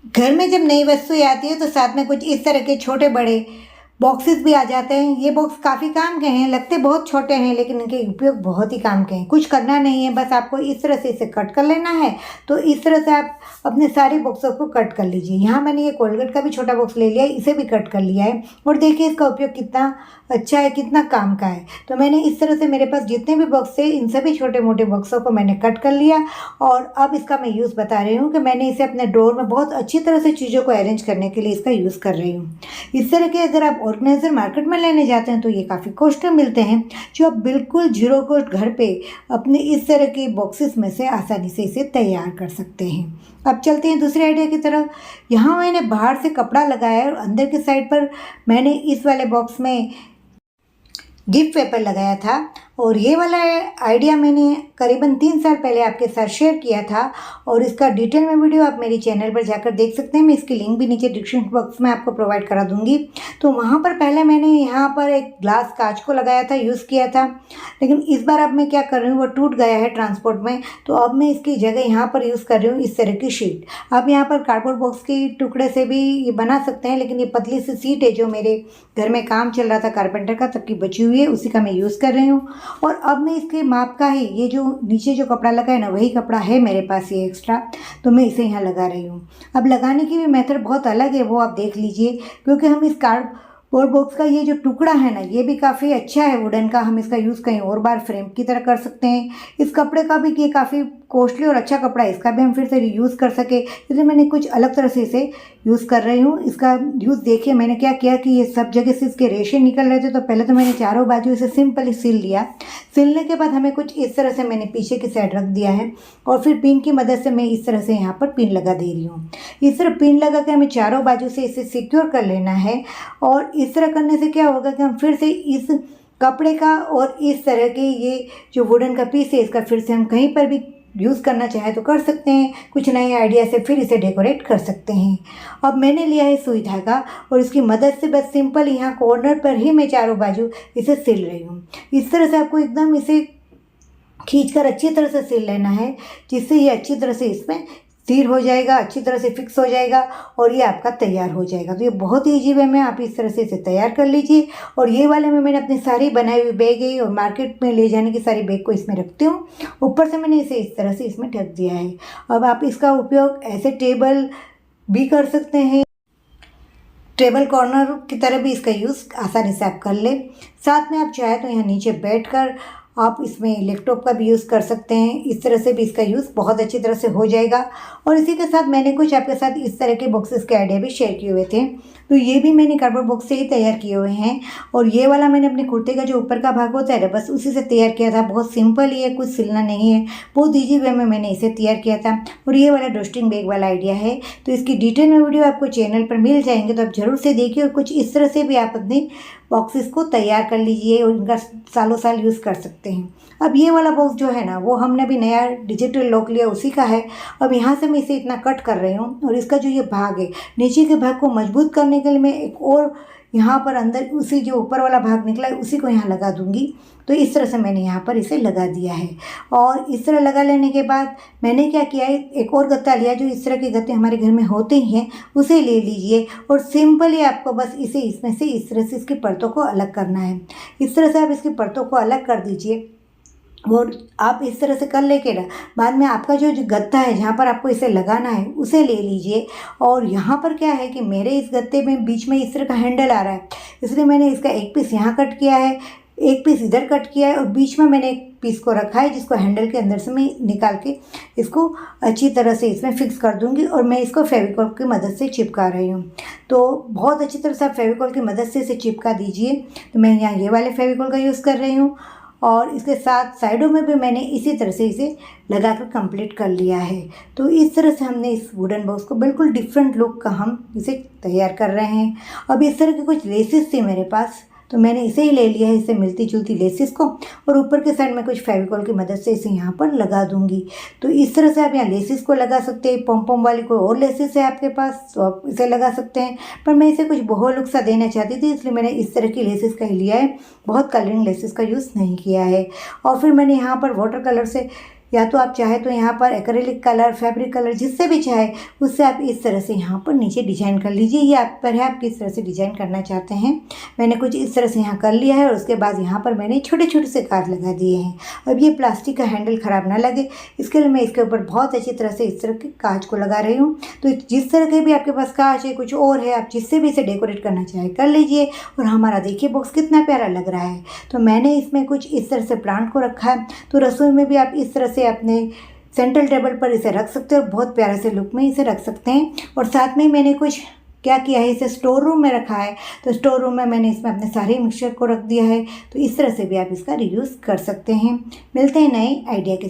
घर में जब नई वस्तुएँ आती है तो साथ में कुछ इस तरह के छोटे बड़े बॉक्सेस भी आ जाते हैं। ये बॉक्स काफ़ी काम के हैं, लगते बहुत छोटे हैं लेकिन इनके उपयोग बहुत ही काम के हैं। कुछ करना नहीं है, बस आपको इस तरह से इसे कट कर लेना है। तो इस तरह से आप अपने सारे बॉक्सों को कट कर लीजिए। यहाँ मैंने ये कोलगेट का भी छोटा बॉक्स ले लिया है, इसे भी कट कर लिया है और देखिए इसका उपयोग कितना अच्छा है, कितना काम का है। तो मैंने इस तरह से मेरे पास जितने भी बॉक्स थे इन सभी छोटे मोटे बॉक्सों को मैंने कट कर लिया और अब इसका मैं यूज़ बता रही हूँ कि मैंने इसे अपने ड्रॉअर में बहुत अच्छी तरह से चीज़ों को अरेंज करने के लिए इसका यूज़ कर रही हूँ। इस तरह के अगर आप ऑर्गेनाइजर मार्केट में लेने जाते हैं तो ये काफ़ी कॉस्ट में मिलते हैं, जो आप बिल्कुल जीरो कॉस्ट घर पे अपने इस तरह के बॉक्सेस में से आसानी से इसे तैयार कर सकते हैं। अब चलते हैं दूसरे आइडिया की तरफ। यहाँ मैंने बाहर से कपड़ा लगाया है और अंदर की साइड पर मैंने इस वाले बॉक्स में गिफ्ट पेपर लगाया था और ये वाला आइडिया मैंने करीबन 3 साल पहले आपके साथ शेयर किया था और इसका डिटेल में वीडियो आप मेरे चैनल पर जाकर देख सकते हैं। मैं इसकी लिंक भी नीचे डिस्क्रिप्शन बॉक्स में आपको प्रोवाइड करा दूंगी। तो वहाँ पर पहले मैंने यहाँ पर एक ग्लास कांच को लगाया था, यूज़ किया था, लेकिन इस बार अब मैं क्या कर रही हूँ, वो टूट गया है ट्रांसपोर्ट में। तो अब मैं इसकी जगह यहाँ पर यूज़ कर रही हूँ इस तरह की शीट। आप यहाँ पर कार्डबोर्ड बॉक्स के टुकड़े से भी ये बना सकते हैं, लेकिन ये पतली सी शीट है जो मेरे घर में काम चल रहा था कारपेंटर का, तब की बची हुई है, उसी का मैं यूज़ कर रही हूँ। और अब मैं इसके माप का ही ये जो नीचे जो कपड़ा लगा है ना, वही कपड़ा है मेरे पास ये एक्स्ट्रा, तो मैं इसे यहाँ लगा रही हूँ। अब लगाने की भी मेथड बहुत अलग है, वो आप देख लीजिए, क्योंकि हम इस कार्डबोर्ड बॉक्स का ये जो टुकड़ा है ना, ये भी काफ़ी अच्छा है वुडन का। हम इसका यूज़ कहीं और बार फ्रेम की तरह कर सकते हैं। इस कपड़े का भी ये काफ़ी कॉस्टली और अच्छा कपड़ा है, इसका भी हम फिर से यूज़ कर सके, इसलिए मैंने कुछ अलग तरह से इसे यूज़ कर रही हूँ। इसका यूज़ देखिए मैंने क्या किया कि ये सब जगह से इसके रेशे निकल रहे थे, तो पहले तो मैंने चारों बाजू इसे सिंपली सिल लिया। सिलने के बाद हमें कुछ इस तरह से मैंने पीछे की साइड रख दिया है और फिर पिन की मदद से मैं इस तरह से यहाँ पर पिन लगा दे रही हूँ। इस तरह पिन लगा कर हमें चारों बाजू से इसे सिक्योर कर लेना है और इस तरह करने से क्या होगा कि हम फिर से इस कपड़े का और इस तरह के ये जो वुडन का पीस है इसका फिर से हम कहीं पर भी यूज़ करना चाहे तो कर सकते हैं। कुछ नए आइडिया से फिर इसे डेकोरेट कर सकते हैं। अब मैंने लिया है सुई धागा और इसकी मदद से बस सिंपल यहाँ कॉर्नर पर ही मैं चारों बाजू इसे सिल रही हूँ। इस तरह से आपको एकदम इसे खींचकर अच्छी तरह से सिल लेना है, जिससे ये अच्छी तरह से इसमें स्थिर हो जाएगा, अच्छी तरह से फिक्स हो जाएगा और ये आपका तैयार हो जाएगा। तो ये बहुत ही ईजी वे में आप इस तरह से इसे तैयार कर लीजिए। और ये वाले में मैंने अपनी सारी बनाई हुई बैग है और मार्केट में ले जाने की सारी बैग को इसमें रखती हूँ। ऊपर से मैंने इसे इस तरह से इसमें ढक दिया है। अब आप इसका उपयोग ऐसे टेबल भी कर सकते हैं, टेबल कॉर्नर की तरह भी इसका यूज़ आसानी से आप कर ले। साथ में आप चाहे तो यहाँ नीचे बैठकर आप इसमें लैपटॉप का भी यूज़ कर सकते हैं। इस तरह से भी इसका यूज़ बहुत अच्छी तरह से हो जाएगा। और इसी के साथ मैंने कुछ आपके साथ इस तरह के बॉक्सेस के आइडिया भी शेयर किए हुए थे, तो ये भी मैंने कार्डबोर्ड बॉक्स से ही तैयार किए हुए हैं। और ये वाला मैंने अपने कुर्ते का जो ऊपर का भाग होता है बस उसी से तैयार किया था। बहुत सिंपल ही है, कुछ सिलना नहीं है, बहुत ईजी वे में मैंने इसे तैयार किया था। और ये वाला डस्टिंग बैग वाला आइडिया है, तो इसकी डिटेल में वीडियो आपको चैनल पर मिल जाएंगे, तो आप ज़रूर से देखिए। और कुछ इस तरह से भी आप अपने बॉक्सेस को तैयार कर लीजिए और इनका सालों साल यूज़ कर सकते हैं। अब ये वाला बॉक्स जो है ना, वो हमने भी नया डिजिटल लॉक लिया उसी का है। अब यहाँ से मैं इसे इतना कट कर रही हूँ और इसका जो ये भाग है, नीचे के भाग को मजबूत करने के लिए मैं एक और यहाँ पर अंदर उसी जो ऊपर वाला भाग निकला है उसी को यहाँ लगा दूँगी। तो इस तरह से मैंने यहाँ पर इसे लगा दिया है। और इस तरह लगा लेने के बाद मैंने क्या किया है, एक और गत्ता लिया, जो इस तरह के गत्ते हमारे घर में होते ही हैं, उसे ले लीजिए और सिंपली आपको बस इसे इसमें से इस तरह से इसकी परतों को अलग करना है। इस तरह से आप इसकी परतों को अलग कर दीजिए और आप इस तरह से कर लेके ना बाद में आपका जो गत्ता है जहाँ पर आपको इसे लगाना है उसे ले लीजिए। और यहाँ पर क्या है कि मेरे इस गत्ते में बीच में इस तरह का हैंडल आ रहा है, इसलिए मैंने इसका एक पीस यहाँ कट किया है, एक पीस इधर कट किया है और बीच में मैंने एक पीस को रखा है जिसको हैंडल के अंदर से मैं निकाल के इसको अच्छी तरह से इसमें फिक्स कर दूंगी। और मैं इसको फेविकॉल की मदद से चिपका रही हूँ। तो बहुत अच्छी तरह से आप फेविकॉल की मदद से इसे चिपका दीजिए। तो मैं यहाँ ये वाले फेविकॉल का यूज़ कर रही हूँ और इसके साथ साइडों में भी मैंने इसी तरह से इसे लगाकर कंप्लीट कर लिया है। तो इस तरह से हमने इस वुडन बॉक्स को बिल्कुल डिफरेंट लुक का हम इसे तैयार कर रहे हैं। अब इस तरह के कुछ लेसेस थे मेरे पास, तो मैंने इसे ही ले लिया है, इससे मिलती जुलती लेसेस को, और ऊपर के साइड में कुछ फेविकॉल की मदद से इसे यहाँ पर लगा दूंगी। तो इस तरह से आप यहाँ लेसेस को लगा सकते हैं। पॉम पॉम वाली कोई और लेसेस है आपके पास तो आप इसे लगा सकते हैं, पर मैं इसे कुछ बहुत लुक सा देना चाहती थी, इसलिए मैंने इस तरह की लेसेस का ही लिया है, बहुत कलरिंग लेसेस का यूज़ नहीं किया है। और फिर मैंने यहाँ पर वाटर कलर से या तो आप चाहे तो यहाँ पर एक्रेलिक कलर, फैब्रिक कलर, जिससे भी चाहे उससे आप इस तरह से यहाँ पर नीचे डिजाइन कर लीजिए। ये आप पर है, आप किस तरह से डिजाइन करना चाहते हैं। मैंने कुछ इस तरह से यहाँ कर लिया है और उसके बाद यहाँ पर मैंने छोटे छोटे से कांच लगा दिए हैं। अब ये प्लास्टिक का हैंडल ख़राब ना लगे, इसके लिए मैं इसके ऊपर बहुत अच्छी तरह से इस तरह के कांच को लगा रही हूँ। तो जिस तरह के भी आपके पास कांच है, कुछ और है, आप जिससे भी इसे डेकोरेट करना चाहे कर लीजिए। और हमारा देखिए बॉक्स कितना प्यारा लग रहा है। तो मैंने इसमें कुछ इस तरह से प्लांट को रखा है। तो रसोई में भी आप इस तरह से अपने सेंट्रल टेबल पर इसे रख सकते हो और बहुत प्यारे से लुक में इसे रख सकते हैं। और साथ में मैंने कुछ क्या किया है, इसे स्टोर रूम में रखा है। तो स्टोर रूम में मैंने इसमें अपने सारे मिक्सचर को रख दिया है। तो इस तरह से भी आप इसका रीयूज़ कर सकते हैं। मिलते हैं नए आइडिया के साथ।